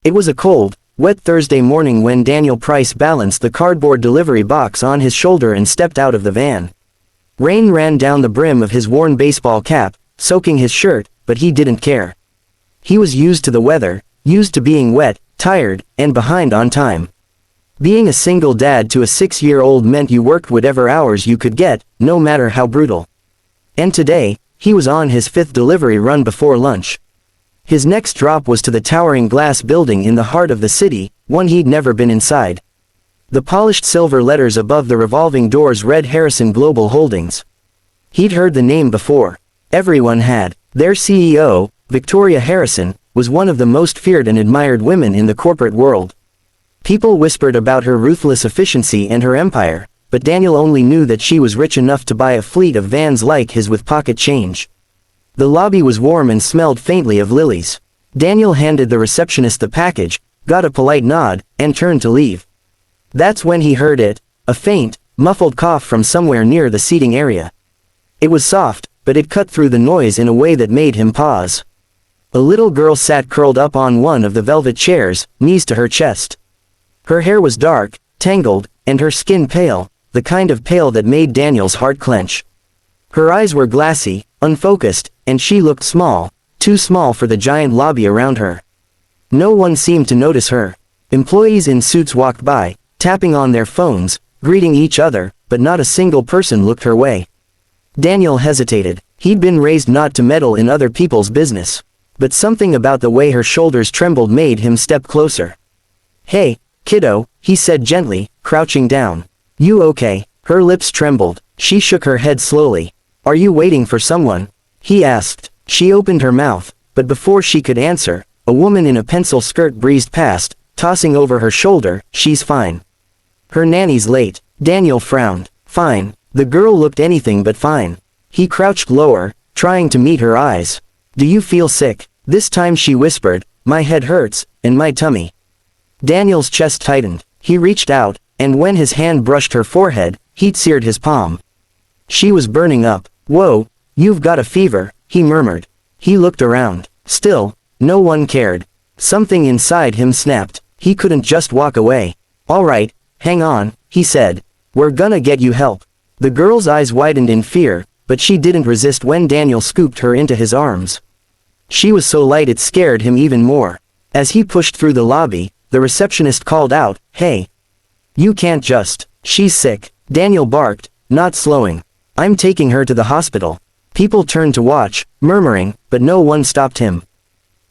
It was a cold, wet Thursday morning when Daniel Price balanced the cardboard delivery box on his shoulder and stepped out of the van. Rain ran down the brim of his worn baseball cap, soaking his shirt, but he didn't care. He was used to the weather, used to being wet, tired, and behind on time. Being a single dad to a 6-year-old meant you worked whatever hours you could get, no matter how brutal. And today, he was on his 5th delivery run before lunch. His next drop was to the towering glass building in the heart of the city, one he'd never been inside. The polished silver letters above the revolving doors read Harrison Global Holdings. He'd heard the name before. Everyone had. Their CEO, Victoria Harrison, was one of the most feared and admired women in the corporate world. People whispered about her ruthless efficiency and her empire, but Daniel only knew that she was rich enough to buy a fleet of vans like his with pocket change. The lobby was warm and smelled faintly of lilies. Daniel handed the receptionist the package, got a polite nod, and turned to leave. That's when he heard it, a faint, muffled cough from somewhere near the seating area. It was soft, but it cut through the noise in a way that made him pause. A little girl sat curled up on one of the velvet chairs, knees to her chest. Her hair was dark, tangled, and her skin pale, the kind of pale that made Daniel's heart clench. Her eyes were glassy, unfocused, and she looked small, too small for the giant lobby around her. No one seemed to notice her. Employees in suits walked by, tapping on their phones, greeting each other, but not a single person looked her way. Daniel hesitated. He'd been raised not to meddle in other people's business. But something about the way her shoulders trembled made him step closer. "Hey, kiddo," he said gently, crouching down. "You okay?" Her lips trembled. She shook her head slowly. "Are you waiting for someone?" he asked. She opened her mouth, but before she could answer, a woman in a pencil skirt breezed past, tossing over her shoulder, "She's fine. Her nanny's late." Daniel frowned. "Fine." The girl looked anything but fine. He crouched lower, trying to meet her eyes. "Do you feel sick?" This time she whispered, "My head hurts, and my tummy." Daniel's chest tightened. He reached out, and when his hand brushed her forehead, heat seared his palm. She was burning up. "Whoa, you've got a fever," he murmured. He looked around. Still, no one cared. Something inside him snapped. He couldn't just walk away. "All right, hang on," he said. "We're gonna get you help." The girl's eyes widened in fear, but she didn't resist when Daniel scooped her into his arms. She was so light it scared him even more. As he pushed through the lobby, the receptionist called out, "Hey! You can't just. She's sick." Daniel barked, not slowing. "I'm taking her to the hospital." People turned to watch, murmuring, but no one stopped him.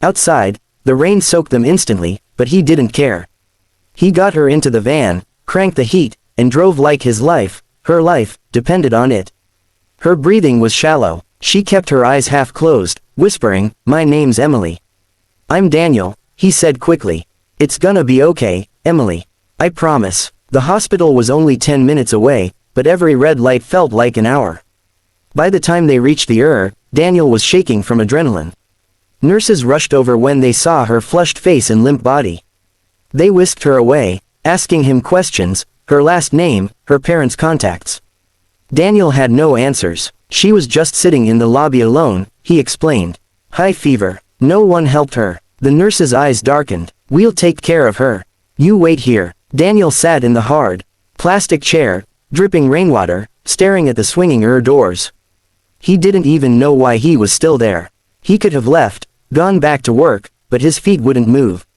Outside, the rain soaked them instantly, but he didn't care. He got her into the van, cranked the heat, and drove like his life, her life, depended on it. Her breathing was shallow. She kept her eyes half closed, whispering, "My name's Emily." "I'm Daniel," he said quickly. "It's gonna be okay, Emily. I promise." The hospital was only 10 minutes away, but every red light felt like an hour. By the time they reached the Daniel was shaking from adrenaline. Nurses rushed over when they saw her flushed face and limp body. They whisked her away, asking him questions, her last name, her parents' contacts. Daniel had no answers. She was just sitting in the lobby alone, he explained. "High fever." No one helped her. The nurse's eyes darkened. "We'll take care of her. You wait here." Daniel sat in the hard, plastic chair, dripping rainwater, staring at the swinging doors. He didn't even know why he was still there. He could have left, gone back to work, but his feet wouldn't move.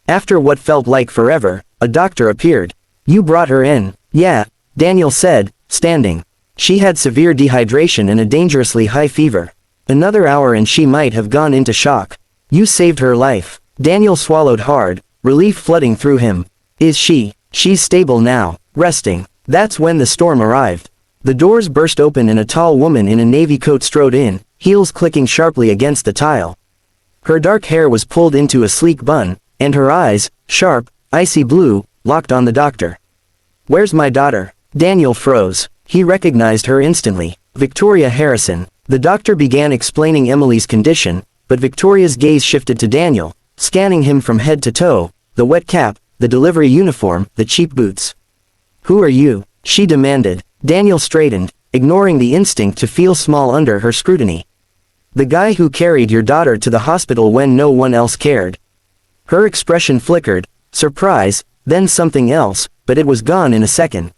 After what felt like forever, a doctor appeared. "You brought her in." "Yeah," Daniel said, standing. "She had severe dehydration and a dangerously high fever. Another hour and she might have gone into shock. You saved her life." Daniel swallowed hard, relief flooding through him. "Is she?" "She's stable now, resting." That's when the storm arrived. The doors burst open and a tall woman in a navy coat strode in, heels clicking sharply against the tile. Her dark hair was pulled into a sleek bun, and her eyes, sharp, icy blue, locked on the doctor. "Where's my daughter?" Daniel froze. He recognized her instantly. Victoria Harrison. The doctor began explaining Emily's condition, but Victoria's gaze shifted to Daniel, scanning him from head to toe, the wet cap, the delivery uniform, the cheap boots. "Who are you?" she demanded. Daniel straightened, ignoring the instinct to feel small under her scrutiny. "The guy who carried your daughter to the hospital when no one else cared." Her expression flickered, surprise, then something else, but it was gone in a second.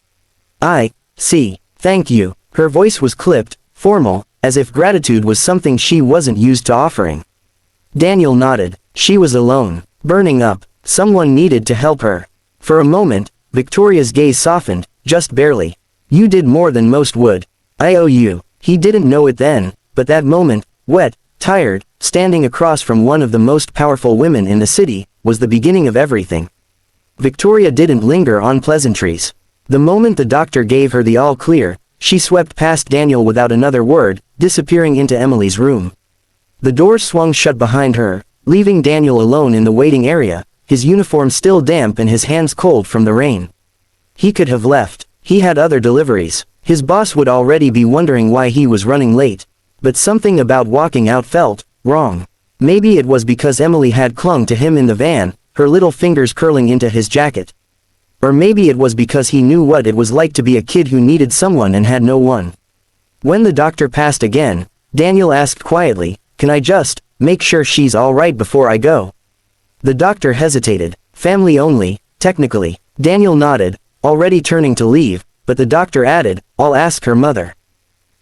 I see. Thank you. Her voice was clipped, formal, as if gratitude was something she wasn't used to offering. Daniel nodded. She was alone, burning up. Someone needed to help her. For a moment, Victoria's gaze softened, just barely. You did more than most would. I owe you. He didn't know it then, but that moment, wet, tired, standing across from one of the most powerful women in the city, was the beginning of everything. Victoria didn't linger on pleasantries. The moment the doctor gave her the all clear, she swept past Daniel without another word, disappearing into Emily's room. The door swung shut behind her, leaving Daniel alone in the waiting area, his uniform still damp and his hands cold from the rain. He could have left. He had other deliveries. His boss would already be wondering why he was running late. But something about walking out felt wrong. Maybe it was because Emily had clung to him in the van, her little fingers curling into his jacket. Or maybe it was because he knew what it was like to be a kid who needed someone and had no one. When the doctor passed again, Daniel asked quietly, "Can I just make sure she's all right before I go?" The doctor hesitated. Family only, technically. Daniel nodded, already turning to leave, but the doctor added, "I'll ask her mother."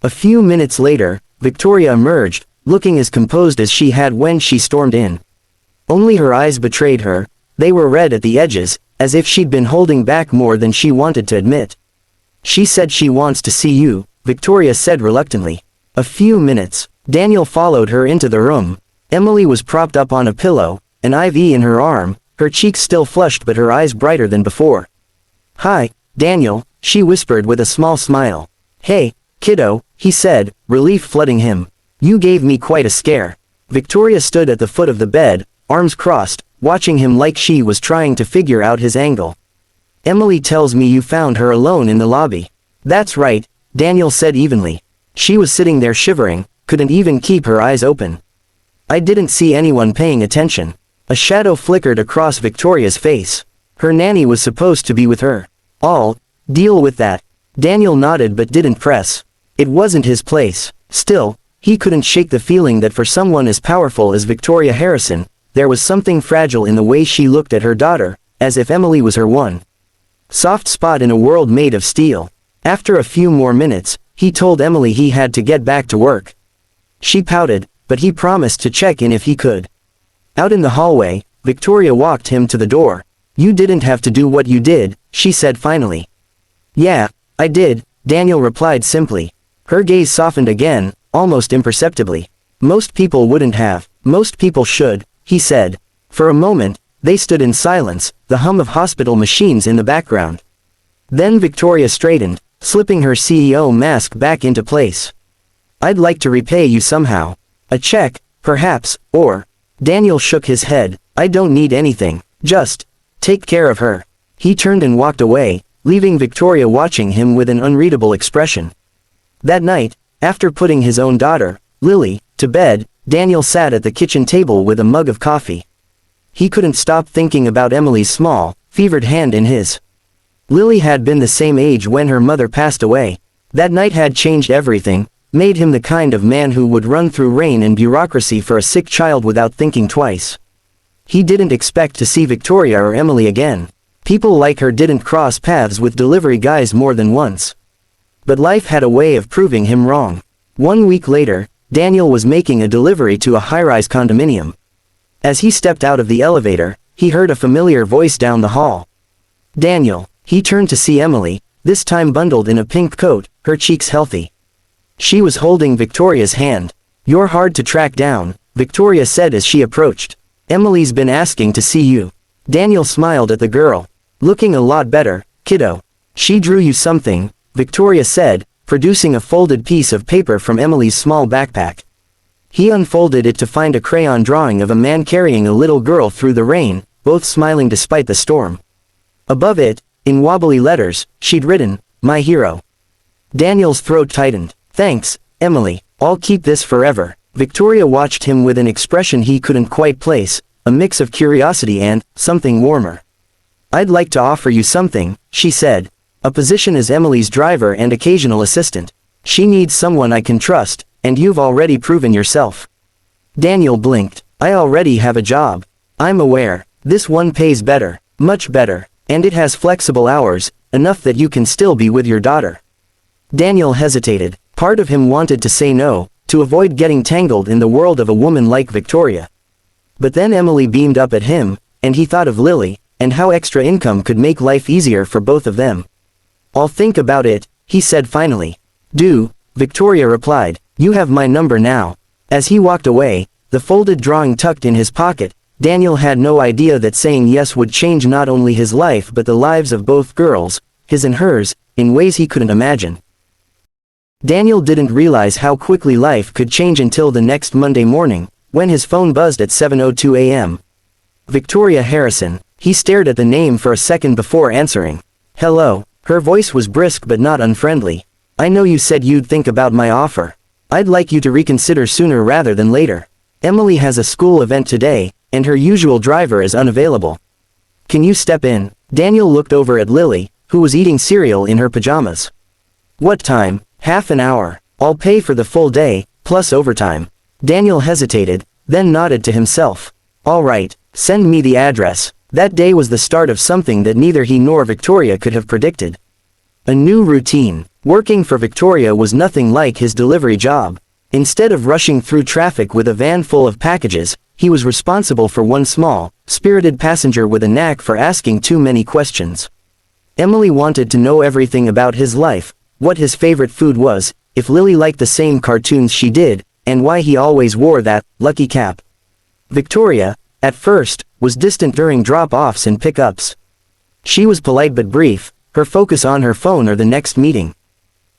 A few minutes later, Victoria emerged, looking as composed as she had when she stormed in. Only her eyes betrayed her. They were red at the edges, as if she'd been holding back more than she wanted to admit. "She said she wants to see you," Victoria said reluctantly. A few minutes. Daniel followed her into the room. Emily was propped up on a pillow, an IV in her arm, her cheeks still flushed but her eyes brighter than before. "Hi, Daniel," she whispered with a small smile. "Hey, kiddo," he said, relief flooding him. "You gave me quite a scare." Victoria stood at the foot of the bed, arms crossed, watching him like she was trying to figure out his angle. "Emily tells me you found her alone in the lobby." "That's right," Daniel said evenly. She was sitting there shivering, couldn't even keep her eyes open. "I didn't see anyone paying attention." A shadow flickered across Victoria's face. Her nanny was supposed to be with her. "I'll deal with that." Daniel nodded but didn't press. It wasn't his place. Still, he couldn't shake the feeling that for someone as powerful as Victoria Harrison, there was something fragile in the way she looked at her daughter, as if Emily was her one soft spot in a world made of steel. After a few more minutes, he told Emily he had to get back to work. She pouted, but he promised to check in if he could. Out in the hallway, Victoria walked him to the door. "You didn't have to do what you did," she said finally. "Yeah, I did," Daniel replied simply. Her gaze softened again, almost imperceptibly. "Most people wouldn't have. Most people should," he said. For a moment, they stood in silence, the hum of hospital machines in the background. Then Victoria straightened, slipping her CEO mask back into place. "I'd like to repay you somehow. A check, perhaps, or..." Daniel shook his head. "I don't need anything. Just take care of her." He turned and walked away, leaving Victoria watching him with an unreadable expression. That night, after putting his own daughter, Lily, to bed, Daniel sat at the kitchen table with a mug of coffee. He couldn't stop thinking about Emily's small, fevered hand in his. Lily had been the same age when her mother passed away. That night had changed everything, made him the kind of man who would run through rain and bureaucracy for a sick child without thinking twice. He didn't expect to see Victoria or Emily again. People like her didn't cross paths with delivery guys more than once. But life had a way of proving him wrong. 1 week later, Daniel was making a delivery to a high-rise condominium. As he stepped out of the elevator, he heard a familiar voice down the hall. "Daniel." He turned to see Emily, this time bundled in a pink coat, her cheeks healthy. She was holding Victoria's hand. "You're hard to track down," Victoria said as she approached. "Emily's been asking to see you." Daniel smiled at the girl. "Looking a lot better, kiddo." "She drew you something," Victoria said, producing a folded piece of paper from Emily's small backpack. He unfolded it to find a crayon drawing of a man carrying a little girl through the rain, both smiling despite the storm. Above it, in wobbly letters, she'd written, "My hero." Daniel's throat tightened. "Thanks, Emily. I'll keep this forever." Victoria watched him with an expression he couldn't quite place, a mix of curiosity and something warmer. "I'd like to offer you something," she said. "A position as Emily's driver and occasional assistant. She needs someone I can trust, and you've already proven yourself." Daniel blinked. "I already have a job." "I'm aware." This one pays better, much better, and it has flexible hours, enough that you can still be with your daughter. Daniel hesitated. Part of him wanted to say no, to avoid getting tangled in the world of a woman like Victoria. But then Emily beamed up at him, and he thought of Lily, and how extra income could make life easier for both of them. "I'll think about it," he said finally. "Do," Victoria replied. "You have my number now." As he walked away, the folded drawing tucked in his pocket, Daniel had no idea that saying yes would change not only his life but the lives of both girls, his and hers, in ways he couldn't imagine. Daniel didn't realize how quickly life could change until the next Monday morning, when his phone buzzed at 7:02 a.m. Victoria Harrison. He stared at the name for a second before answering. "Hello." Her voice was brisk but not unfriendly. "I know you said you'd think about my offer. I'd like you to reconsider sooner rather than later. Emily has a school event today, and her usual driver is unavailable. Can you step in?" Daniel looked over at Lily, who was eating cereal in her pajamas. "What time?" "Half an hour. I'll pay for the full day, plus overtime." Daniel hesitated, then nodded to himself. "All right, send me the address." That day was the start of something that neither he nor Victoria could have predicted. A new routine. Working for Victoria was nothing like his delivery job. Instead of rushing through traffic with a van full of packages, he was responsible for one small, spirited passenger with a knack for asking too many questions. Emily wanted to know everything about his life, what his favorite food was, if Lily liked the same cartoons she did, and why he always wore that lucky cap. Victoria, at first, was distant during drop-offs and pick-ups. She was polite but brief, her focus on her phone or the next meeting.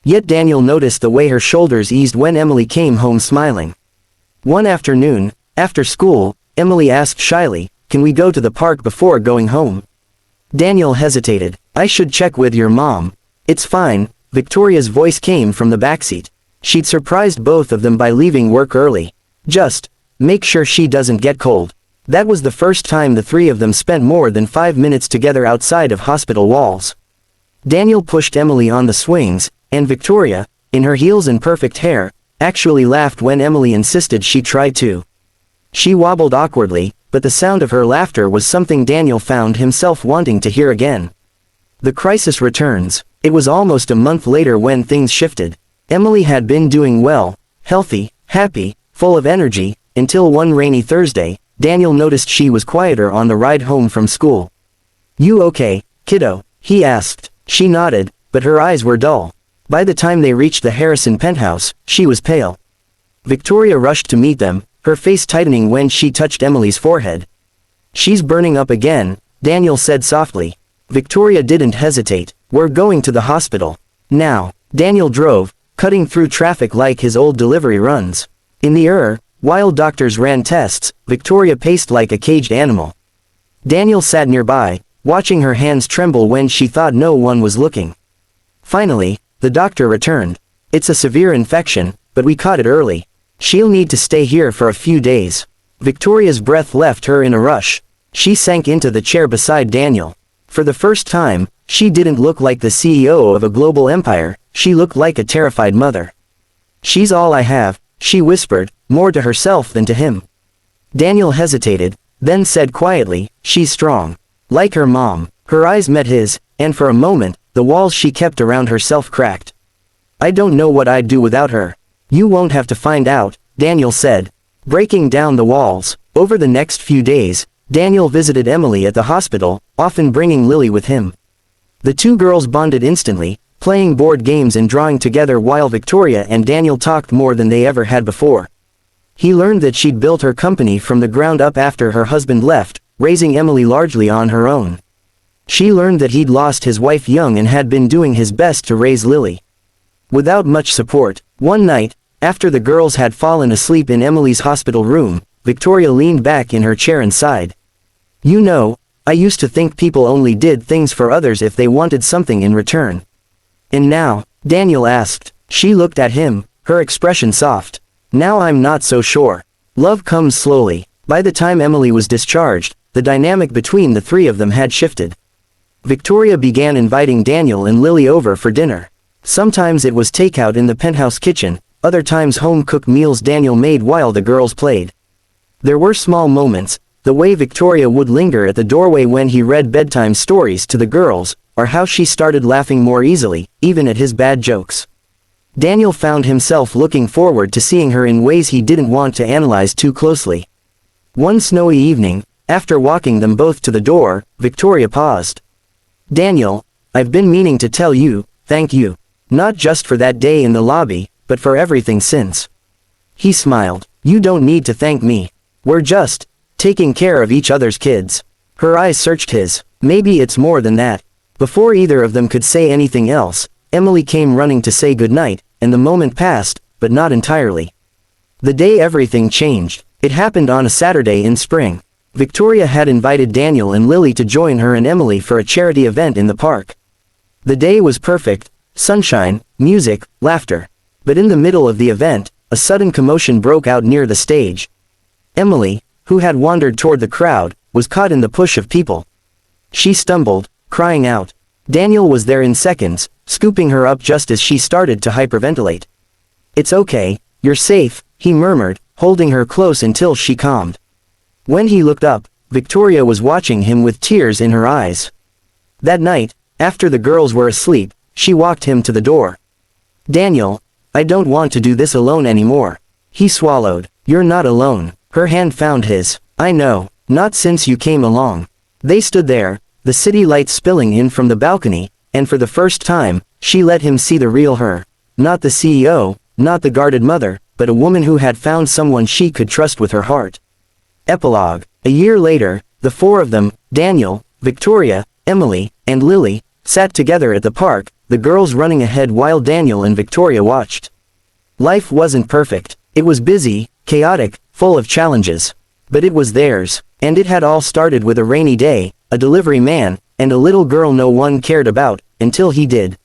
Yet Daniel noticed the way her shoulders eased when Emily came home smiling. One afternoon, after school, Emily asked shyly, "Can we go to the park before going home?" Daniel hesitated. "I should check with your mom." "It's fine," Victoria's voice came from the backseat. She'd surprised both of them by leaving work early. "Just make sure she doesn't get cold." That was the first time the three of them spent more than 5 minutes together outside of hospital walls. Daniel pushed Emily on the swings, and Victoria, in her heels and perfect hair, actually laughed when Emily insisted she try too. She wobbled awkwardly, but the sound of her laughter was something Daniel found himself wanting to hear again. The crisis returns. It was almost a month later when things shifted. Emily had been doing well, healthy, happy, full of energy, until one rainy Thursday, Daniel noticed she was quieter on the ride home from school. "You okay, kiddo?" he asked. She nodded, but her eyes were dull. By the time they reached the Harrison penthouse, she was pale. Victoria rushed to meet them, her face tightening when she touched Emily's forehead. "She's burning up again," Daniel said softly. Victoria didn't hesitate. "We're going to the hospital. Now." Daniel drove, cutting through traffic like his old delivery runs. In the while doctors ran tests, Victoria paced like a caged animal. Daniel sat nearby, watching her hands tremble when she thought no one was looking. Finally, the doctor returned. "It's a severe infection, but we caught it early. She'll need to stay here for a few days." Victoria's breath left her in a rush. She sank into the chair beside Daniel. For the first time, she didn't look like the CEO of a global empire, she looked like a terrified mother. "She's all I have," she whispered, more to herself than to him. Daniel hesitated, then said quietly, "She's strong. Like her mom." Her eyes met his, and for a moment, the walls she kept around herself cracked. "I don't know what I'd do without her." "You won't have to find out," Daniel said. Breaking down the walls. Over the next few days, Daniel visited Emily at the hospital, often bringing Lily with him. The two girls bonded instantly, playing board games and drawing together while Victoria and Daniel talked more than they ever had before. He learned that she'd built her company from the ground up after her husband left, raising Emily largely on her own. She learned that he'd lost his wife young and had been doing his best to raise Lily. Without much support, one night, after the girls had fallen asleep in Emily's hospital room, Victoria leaned back in her chair and sighed. "You know, I used to think people only did things for others if they wanted something in return." "And now?" Daniel asked. She looked at him, her expression soft. "Now I'm not so sure. Love comes slowly." By the time Emily was discharged, the dynamic between the three of them had shifted. Victoria began inviting Daniel and Lily over for dinner. Sometimes it was takeout in the penthouse kitchen, other times home-cooked meals Daniel made while the girls played. There were small moments, the way Victoria would linger at the doorway when he read bedtime stories to the girls, or how she started laughing more easily, even at his bad jokes. Daniel found himself looking forward to seeing her in ways he didn't want to analyze too closely. One snowy evening, after walking them both to the door, Victoria paused. "Daniel, I've been meaning to tell you, thank you. Not just for that day in the lobby, but for everything since." He smiled. "You don't need to thank me. We're just taking care of each other's kids." Her eyes searched his. "Maybe it's more than that." Before either of them could say anything else, Emily came running to say goodnight, and the moment passed, but not entirely. The day everything changed. It happened on a Saturday in spring. Victoria had invited Daniel and Lily to join her and Emily for a charity event in the park. The day was perfect, sunshine, music, laughter. But in the middle of the event, a sudden commotion broke out near the stage. Emily, who had wandered toward the crowd, was caught in the push of people. She stumbled, crying out. Daniel was there in seconds, scooping her up just as she started to hyperventilate. "It's okay, you're safe," he murmured, holding her close until she calmed. When he looked up, Victoria was watching him with tears in her eyes. That night, after the girls were asleep, she walked him to the door. "Daniel, I don't want to do this alone anymore." He swallowed. "You're not alone." Her hand found his. "I know, not since you came along." They stood there, the city lights spilling in from the balcony, and for the first time, she let him see the real her. Not the CEO, not the guarded mother, but a woman who had found someone she could trust with her heart. Epilogue. A year later, the four of them, Daniel, Victoria, Emily, and Lily, sat together at the park, the girls running ahead while Daniel and Victoria watched. Life wasn't perfect. It was busy, chaotic, full of challenges. But it was theirs, and it had all started with a rainy day, a delivery man, and a little girl no one cared about, until he did.